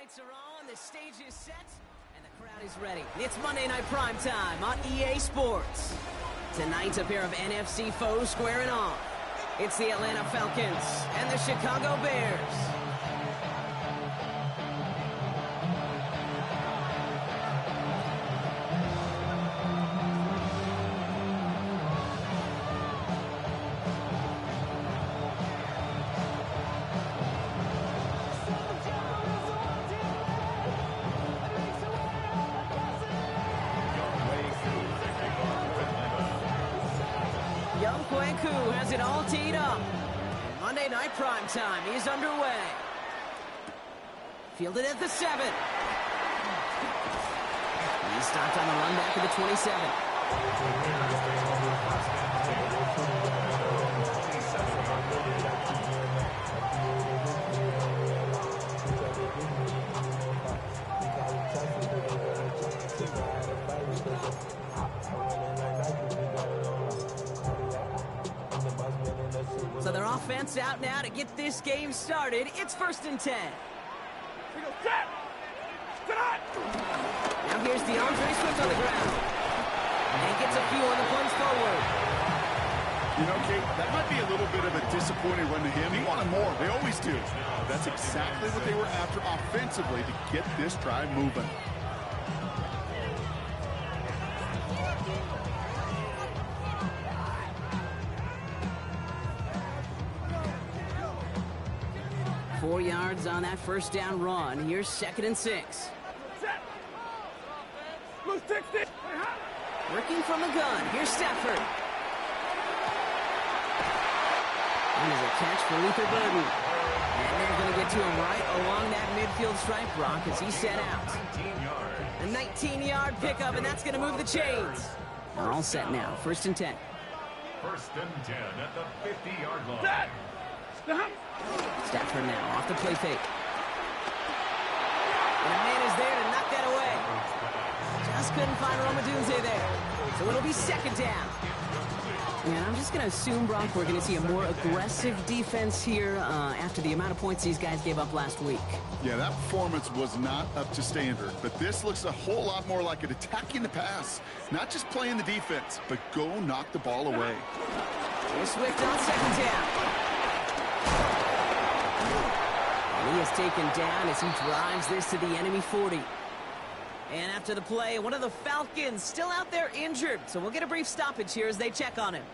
lights are on, the stage is set, and the crowd is ready. It's Monday Night Primetime on EA Sports. Tonight, a pair of NFC foes squaring off. It's the Atlanta Falcons and the Chicago Bears. Young Kweku has it all teed up. And Monday Night Primetime is underway. Fielded at the 7. He stopped on the run back at the 27. So their offense out now to get this game started. It's 1st and 10. Now here's DeAndre Swift on the ground. And gets a few on the plunge forward. You know, Kate, that might be a little bit of a disappointing run to him. He wanted more. They always do. That's exactly what they were after offensively to get this drive moving. Four yards on that first down run. Here's 2nd and 6. Working from the gun. Here's Stafford. And there's a catch for Luther Burden. And they're going to get to him right along that midfield stripe, Brock, as he set out. A 19-yard pickup, and that's going to move the chains. They're all set now. 1st and 10. 1st and 10 at the 50-yard line. Stafford now off the play fake. And a man is there to knock that away. Just couldn't find Romadunze there. So it'll be 2nd down. And I'm just going to assume, Brock, we're going to see a more aggressive defense here after the amount of points these guys gave up last week. Yeah, that performance was not up to standard, but this looks a whole lot more like it attacking the pass. Not just playing the defense, but go knock the ball away. Here's Swift on 2nd down. He is taken down as he drives this to the enemy 40. And after the play, one of the Falcons still out there injured. So we'll get a brief stoppage here as they check on him.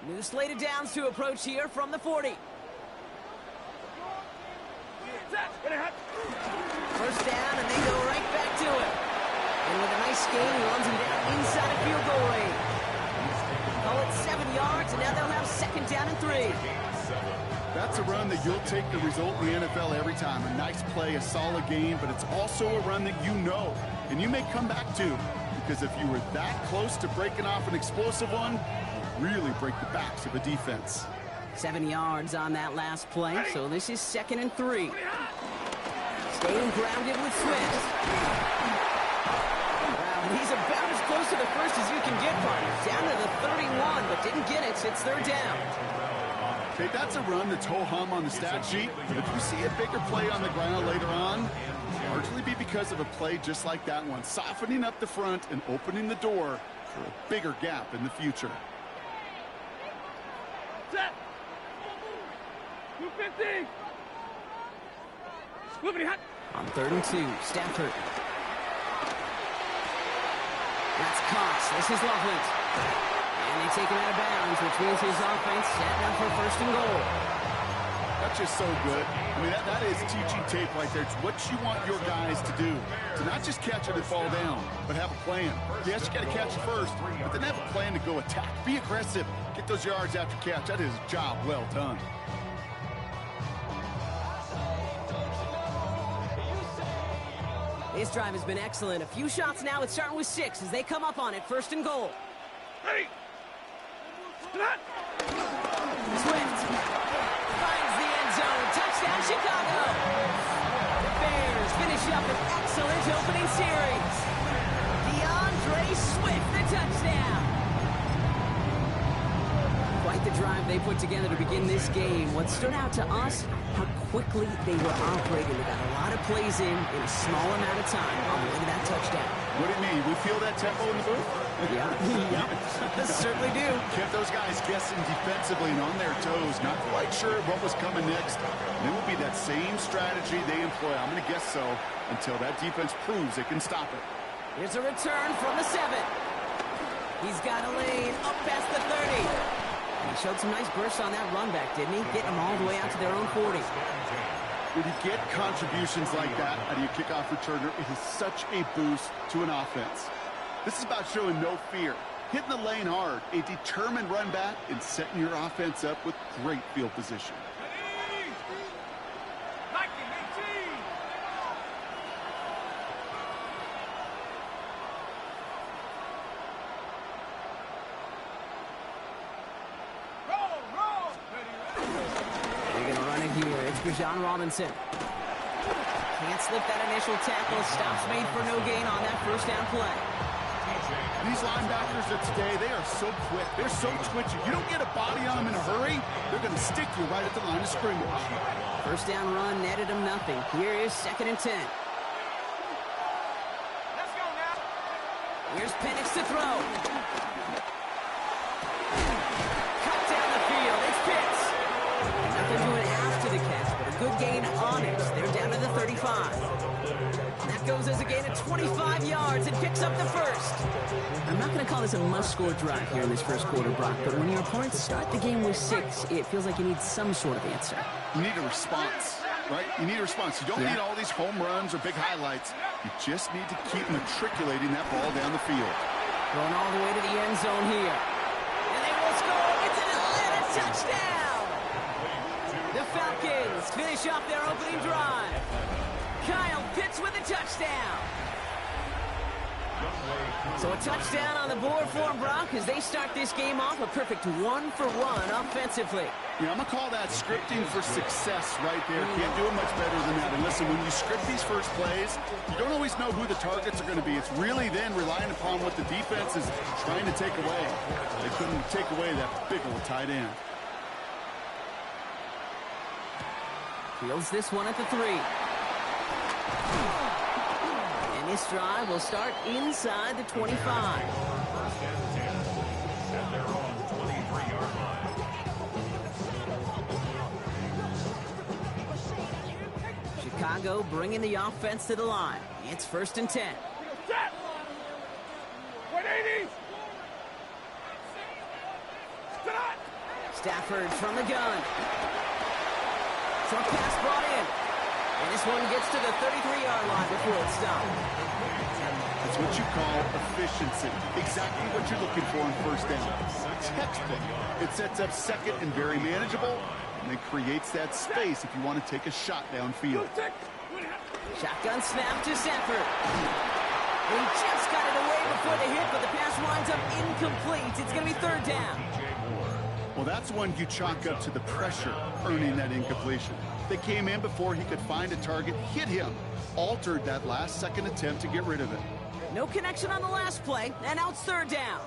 New slated downs to approach here from the 40. 1st down, and they go right back to him. And with a nice gain, he runs him down inside of field goal range. Call it 7 yards, and now they'll have 2nd down and 3. That's a run that you'll take the result in the NFL every time. A nice play, a solid game, but it's also a run that you know, and you may come back to, because if you were that close to breaking off an explosive one, you really break the backs of a defense. 7 yards on that last play, so this is 2nd and 3. Staying grounded with Swift. He's about as close to the first as you can get, partner. Down to the 31, but didn't get it, so it's 3rd down. Okay, that's a run that's ho-hum on the stat sheet, but if you see a bigger play on the ground later on, it'll largely be because of a play just like that one, softening up the front and opening the door for a bigger gap in the future. Set! 250! On 3rd and 2, Stafford. That's Cox. This is Loveland. And they take him out of bounds, which means his offense set up for 1st and goal. That's just so good. I mean, that is teaching tape right there. It's what you want your guys to do. To not just catch it and fall down, but have a plan. Yes, you got to catch it first, but then have a plan to go attack. Be aggressive. Get those yards after catch. That is a job well done. This drive has been excellent. A few shots now. It's starting with 6 as they come up on it. 1st and goal. Ready! Swift finds the end zone. Touchdown, Chicago. The Bears finish up an excellent opening series. DeAndre Swift, the touchdown. Quite the drive they put together to begin this game. What stood out to us, how quickly they were operating. They got a lot of plays in a small amount of time on the way to that touchdown. What do you mean? We feel that tempo in the booth? Yeah, certainly do. Kept those guys guessing defensively and on their toes, not quite sure what was coming next. And it will be that same strategy they employ. I'm going to guess so until that defense proves it can stop it. Here's a return from the 7. He's got a lane up past the 30. And he showed some nice bursts on that run back, didn't he? Getting them all the way out to their own 40. When you get contributions like that out of your kickoff returner, it is such a boost to an offense. This is about showing no fear, hitting the lane hard, a determined run back, and setting your offense up with great field position. John Robinson can't slip that initial tackle. Stops made for no gain on that first down play. These linebackers of today, they are so quick. They're so twitchy. You don't get a body on them in a hurry, they're going to stick you right at the line of scrimmage. First down run netted them nothing. Here is 2nd and 10. Let's go now. Here's Penix to throw. Cut down the field. It's Pitts. Nothing doing after the catch, but a good gain on it. They're down to the 35. And that goes as a gain of 25 yards and picks up the first. I'm not going to call this a must-score drive here in this first quarter, Brock, but when your opponents start the game with 6, it feels like you need some sort of answer. You need a response, right? You need a response. You don't need all these home runs or big highlights. You just need to keep matriculating that ball down the field. Going all the way to the end zone here. And they will score. It's an Atlanta touchdown. The Falcons finish off their opening drive. Kyle Pitts with a touchdown. So a touchdown on the board for Brock as they start this game off a perfect 1-for-1 offensively. Yeah, I'm going to call that scripting for success right there. Can't do it much better than that. And listen, when you script these first plays, you don't always know who the targets are going to be. It's really then relying upon what the defense is trying to take away. They couldn't take away that big old tight end. Fields this one at the 3. And this drive will start inside the 25. First and 10 at their own 23-yard line. Chicago bringing the offense to the line. It's 1st and 10. Set. 180. Stafford from the gun. Short pass brought in. And this one gets to the 33-yard line before it's stopped. That's what you call efficiency. Exactly what you're looking for on first down. Textbook. It sets up second and very manageable, and it creates that space if you want to take a shot downfield. Shotgun snap to Stafford. He just got it away before the hit, but the pass winds up incomplete. It's going to be 3rd down. Well, that's one you chalk up to the pressure earning that incompletion. They came in before he could find a target, hit him, altered that last-second attempt to get rid of it. No connection on the last play, and now it's 3rd down.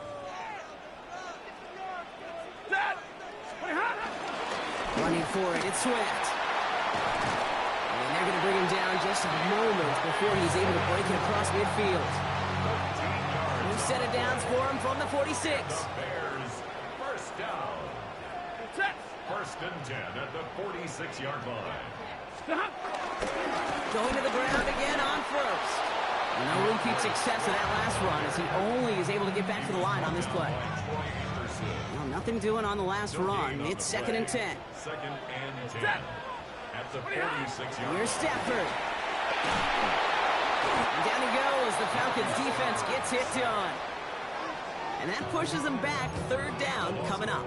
Running for it, it's Swift. And they're going to bring him down just a moment before he's able to break it across midfield. New set of downs for him from the 46. Bears, first down. 1st and 10 at the 46-yard line. Going to the ground again on 1st. No repeat success in that last run as he only is able to get back to the line on this play. Well, nothing doing on the last run. It's 2nd and 10. 2nd and 10 at the 46-yard line. Here's Stafford. And down he goes. The Falcons defense gets it done. And that pushes them back. 3rd down coming up.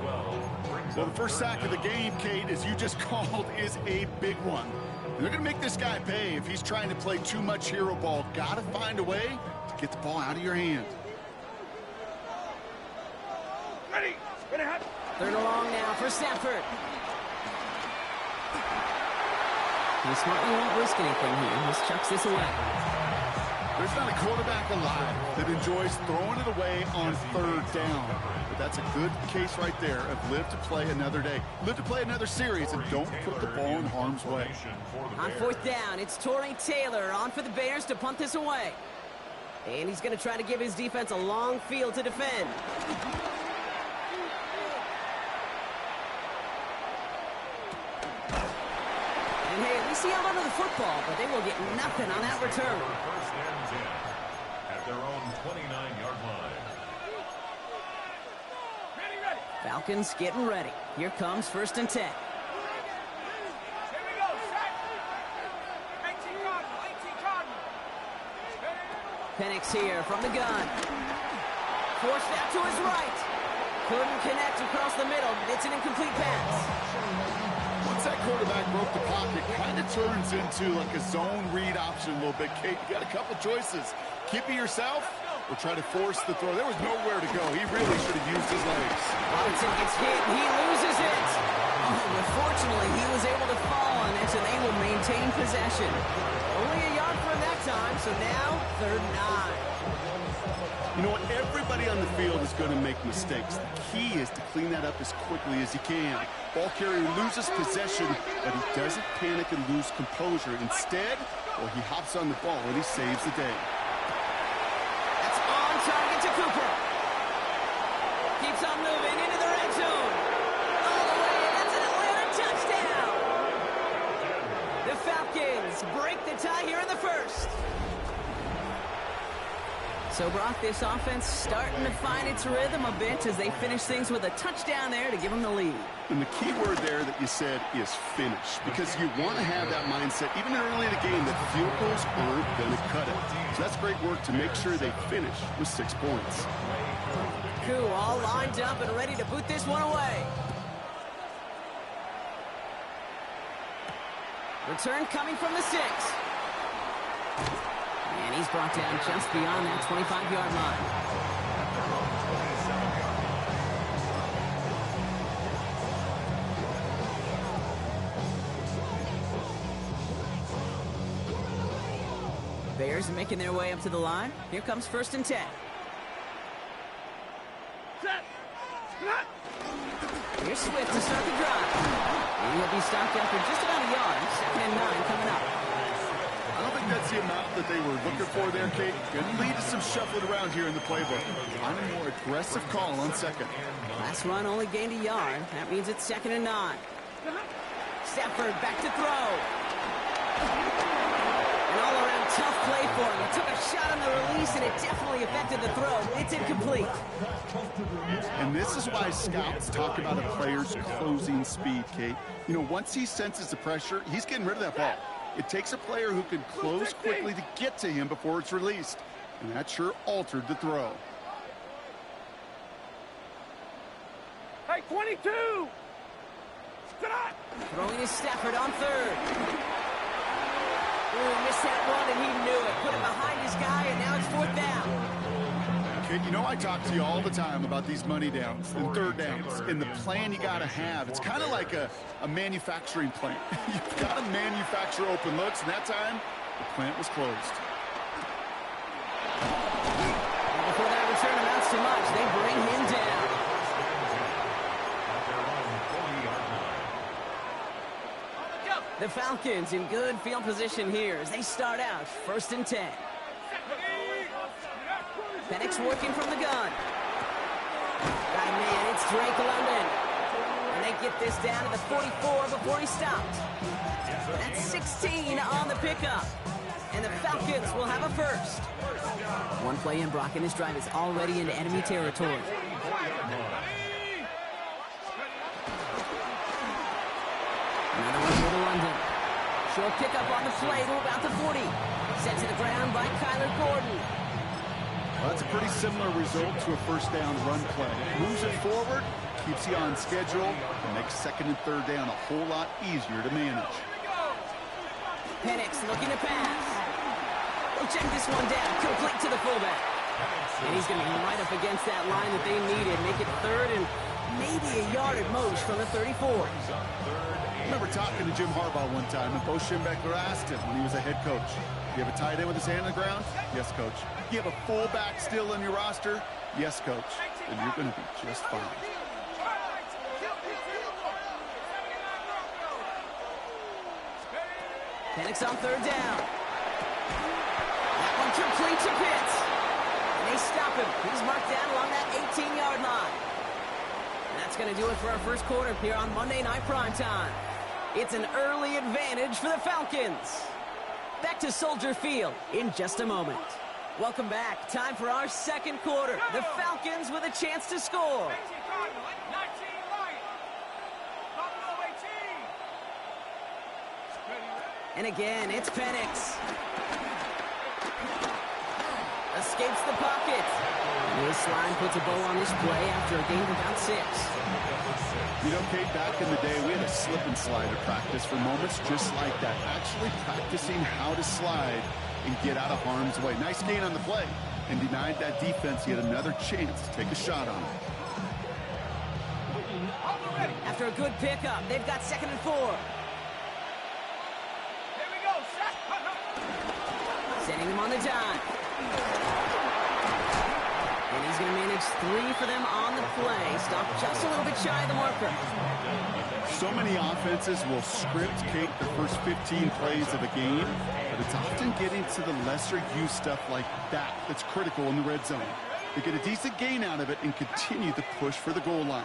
Well, the first sack of the game, Kate, as you just called, is a big one. And they're going to make this guy pay if he's trying to play too much hero ball. Got to find a way to get the ball out of your hand. Ready. 3rd and long now for Stafford. He smartly won't risk anything here. Just chucks this away. There's not a quarterback alive that enjoys throwing it away on third down. But that's a good case right there of live to play another day. Live to play another series and don't put the ball in harm's way. On fourth down, it's Torrey Taylor on for the Bears to punt this away. And he's going to try to give his defense a long field to defend. And hey, at least he held onto the football, but they will get nothing on that return. First and 10 at their own 29-yard line. Falcons getting ready. Here comes first and 10. Here we go, set. 18 Cardinal. Penix here from the gun. Forced out to his right. Couldn't connect across the middle. It's an incomplete pass. Once that quarterback broke the pocket, kind of turns into like a zone read option a little bit. Kate, you got a couple choices. Keep it yourself or try to force the throw. There was nowhere to go. He really should have used his legs. Robinson gets hit. He loses it. Oh, unfortunately, he was able to fall on it, and they will maintain possession. Only a yard for him that time, so now 3rd and 9. You know what? Everybody on the field is going to make mistakes. The key is to clean that up as quickly as he can. Ball carrier loses possession, but he doesn't panic and lose composure. Instead, well, he hops on the ball and he saves the day. That's on target to Cooper. Keeps on moving into the red zone. All the way, and that's an Atlanta touchdown. The Falcons break the tie here in the first. So, Brock, this offense starting to find its rhythm a bit as they finish things with a touchdown there to give them the lead. And the key word there that you said is finish, because you want to have that mindset, even early in the game, that field goals aren't going to cut it. So that's great work to make sure they finish with 6 points. Koo all lined up and ready to boot this one away. Return coming from the 6. And he's brought down just beyond that 25-yard line. Bears making their way up to the line. Here comes first and 10. Here's Swift to start the drive. And he'll be stopped after just about a yard. 2nd and 9 coming up. I don't think that's the amount that they were looking for there, Kate. Going to lead to some shuffling around here in the playbook. On a more aggressive call on 2nd. Last run only gained a yard. That means it's 2nd and 9. Stafford back to throw. An all-around tough play for him. He took a shot on the release, and it definitely affected the throw. It's incomplete. And this is why scouts talk about a player's closing speed, Kate. You know, once he senses the pressure, he's getting rid of that ball. It takes a player who can close quickly to get to him before it's released. And that sure altered the throw. Hey, 22! Throwing is Stafford on 3rd. Ooh, missed that one, and he knew it. Put it behind his guy, and now it's 4th down. Kate, you know I talk to you all the time about these money downs and 3rd downs and the plan you got to have. It's kind of like a manufacturing plant. You've got to manufacture open looks, and that time, the plant was closed. And before that return amounts to much, they bring him down. The Falcons in good field position here as they start out 1st and 10. Penix working from the gun. Got a man, it's Drake London. And they get this down to the 44 before he stopped. That's 16 on the pickup. And the Falcons will have a first. One play in, Brock, and this drive is already into enemy territory. Another one for the London. Short pickup on the play to about the 40. Sent to the ground by Kyler Gordon. Well, that's a pretty similar result to a 1st down run play. Moves it forward, keeps you on schedule, and makes 2nd and 3rd down a whole lot easier to manage. Penix looking to pass. We'll check this one down, complete to the fullback. And he's going to be right up against that line that they needed. Make it 3rd and maybe a yard at most from the 34. remember talking to Jim Harbaugh one time, and Bo Schembechler asked him when he was a head coach, you have a tight end with his hand on the ground? Yes, coach. You have a fullback still on your roster? Yes, coach. And you're going to be just fine. Penix on third down. That one complete to Pitts. And they stop him. He's marked down along that 18-yard line. And that's going to do it for our first quarter here on Monday Night Primetime. It's an early advantage for the Falcons. Back to Soldier Field in just a moment. Welcome back. Time for our second quarter. The Falcons with a chance to score. And again, it's Penix. Escapes the pocket. This line puts a bow on this play after a gain of about 6. You know, Kate, back in the day, we had a slip and slide at practice for moments just like that. Actually practicing how to slide and get out of harm's way. Nice gain on the play. And denied that defense yet another chance to take a shot on it. After a good pickup, they've got 2nd and 4. Setting him on the dime. And he's going to manage 3 for them on the play. Stop just a little bit shy of the marker. So many offenses will script, Kate, the first 15 plays of a game, but it's often getting to the lesser used stuff like that that's critical in the red zone. They get a decent gain out of it and continue the push for the goal line.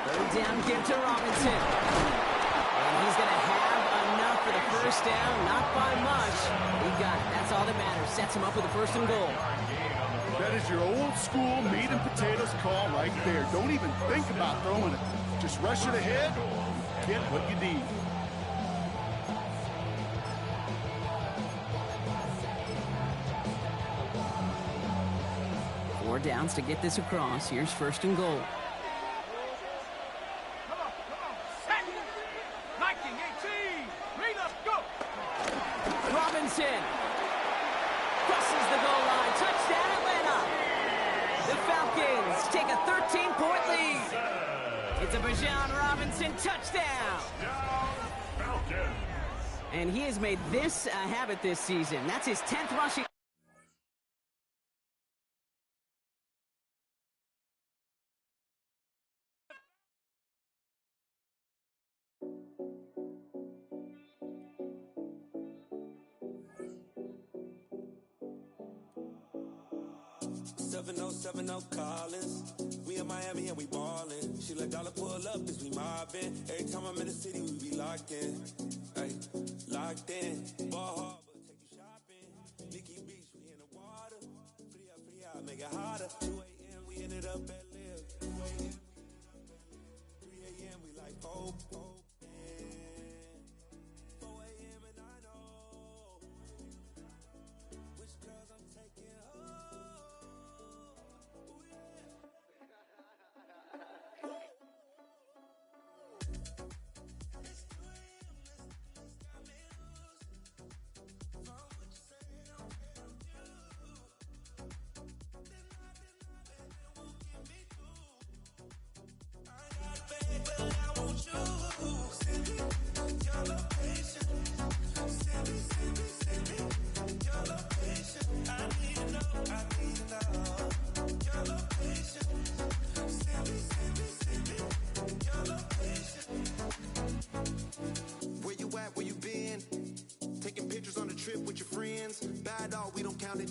Third down, give to Robinson. And he's going to have enough for the first down, not by much. He got it. That's all that matters. Sets him up with a 1st and goal. That is your old school meat and potatoes call right there. Don't even think about throwing it. Just rush it ahead and get what you need. Four downs to get this across. Here's 1st and goal. Robinson crosses the goal line. Touchdown, Atlanta. The Falcons take a 13-point lead. It's a Bijan Robinson touchdown. And he has made this a habit this season. That's his 10th rushing. Collins. We in Miami and we ballin'. She let dollar pull up as we mobbin'. Every time I'm in the city, we be locked in. Ay, locked in. Ball Harbor, take you shopping. Nikki Beach, we in the water. Free out, make it harder. 2 a.m. we ended up at Live. 2 a.m. 3 a.m. we like Pope. 4 a.m. and I know which girls I'm taking home.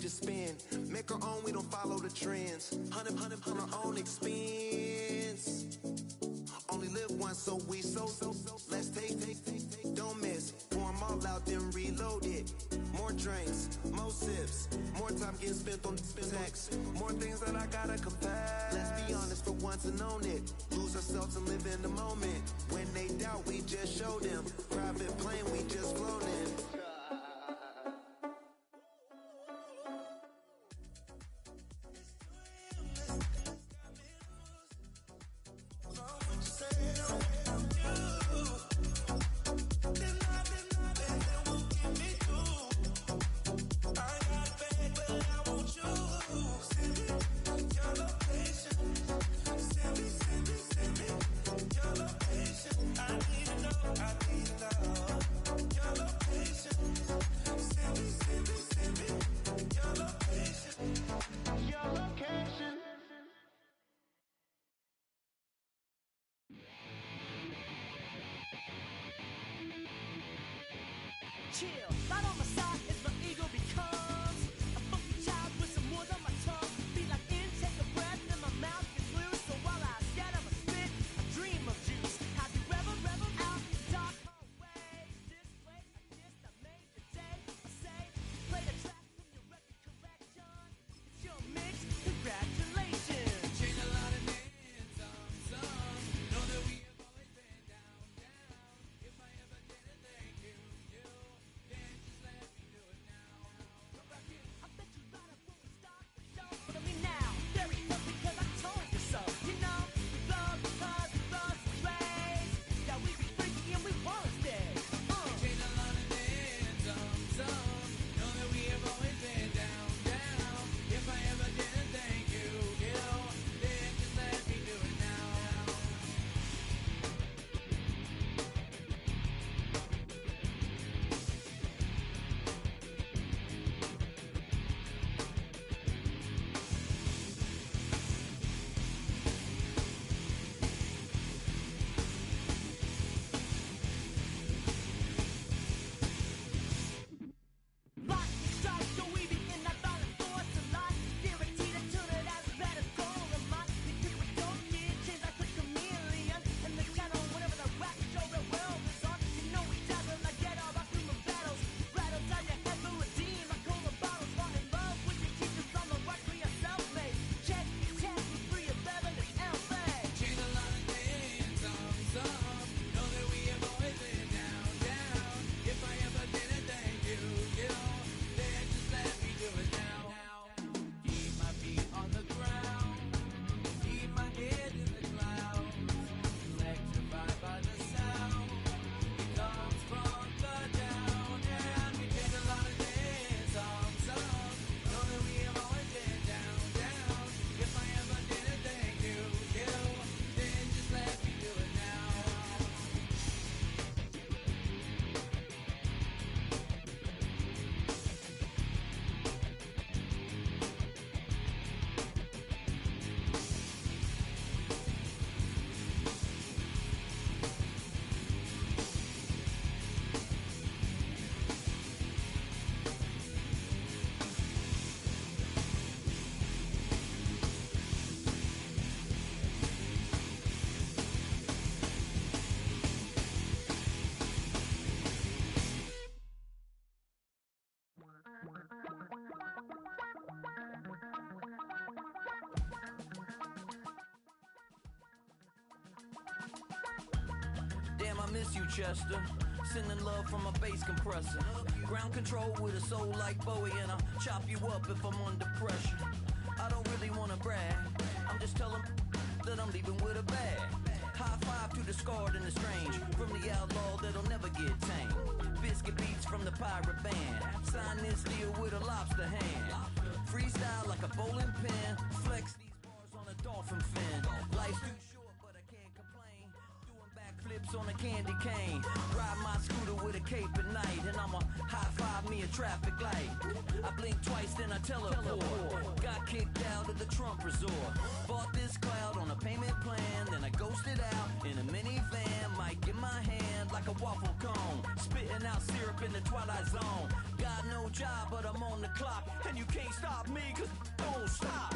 Just spin, make our own, we don't follow the trends. 100 on our own expense. Only live once, so we so. Let's take, don't miss. Pour them all out, then reload it. More drinks, more sips, more time getting spent on text. More things that I gotta confess. Let's be honest for once and own it. Lose ourselves and live in the moment. When they doubt, we just show them. Private plane, we just flown in. Your chill. Right on my side is my ego becomes a funky child with some words on my tongue. Feel like intake a breath and my mouth gets loose. So while I scatter my spit, I dream of juice. How to rebel out, dark hallway. This way, like this, I made the day. I say, play the track from your record collection. It's your mix, congratulations. Change a lot of names, some know that we have always been down. If I ever didn't thank you, then just let me do it now. I bet you right up when we start the show. But I mean now, very tough because I told you so. You know, we love because we love the place. Yeah, we be freaky and we wanna stay. Change a lot of names, some know that we have always been down. If I ever didn't thank you, then just let me do it now. Lightning strikes, so we be in that violent force of life. Guaranteed to turn it as bad as gold. And my because we don't get change like a chameleon. And the channel, whatever the rap show the world is on. You know we dazzle like get all our human battles. Rattles out your head for redeem like cola bottles. Fall in love with your teachers on the right for yourself, mate. Check, with free of Beverly L.A. Change a lot of names, some know that we have always been down. If I ever didn't thank you, then just let me do it now. Keep my feet on the ground, keep my head in the clouds, electrified by the sound. It comes from the down, and we change a lot of names, some know that we have always been down. If I ever didn't thank you, then just let me do it now. Damn, I miss you, Chester. Sending love from a bass compressor. Ground control with a soul like Bowie, and I'll chop you up if I'm under pressure. I don't really wanna brag. I'm just telling that I'm leaving with a bag. High five to the scarred and the strange. From the outlaw that'll never get tamed. Biscuit beats from the pirate band. Sign this deal with a lobster hand. Freestyle like a bowling pin. Flex these bars on a dolphin fin. Life's too short, but I can't complain. Doing backflips on a candy cane. Ride my scooter with a cape at night. And I'ma high five me a traffic light. I blink twice, then I teleport. Got kicked out of the Trump resort. Bought this cloud on a payment plan. Then I ghosted out in a minivan. Mic in my hand like a waffle cone. Spitting out syrup in the twilight zone. Got no job, but I'm on the clock. And you can't stop me, cause don't stop.